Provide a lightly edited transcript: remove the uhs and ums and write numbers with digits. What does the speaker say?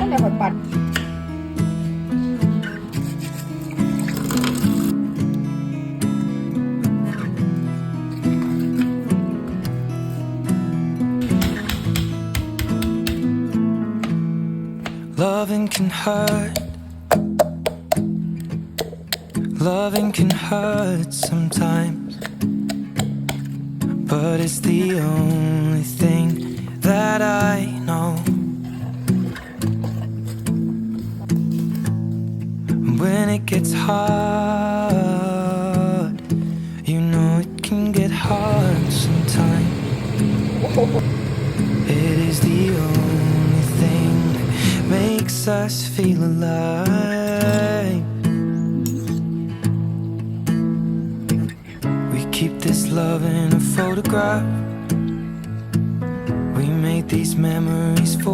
แต่ผัดปัด Loving can hurt. Loving can hurt sometimes, but it's the only thing that I know. When it gets hard, you know it can get hard sometimes. It is the only thing that makes us feel alive. We keep this love in a photograph. We made these memories for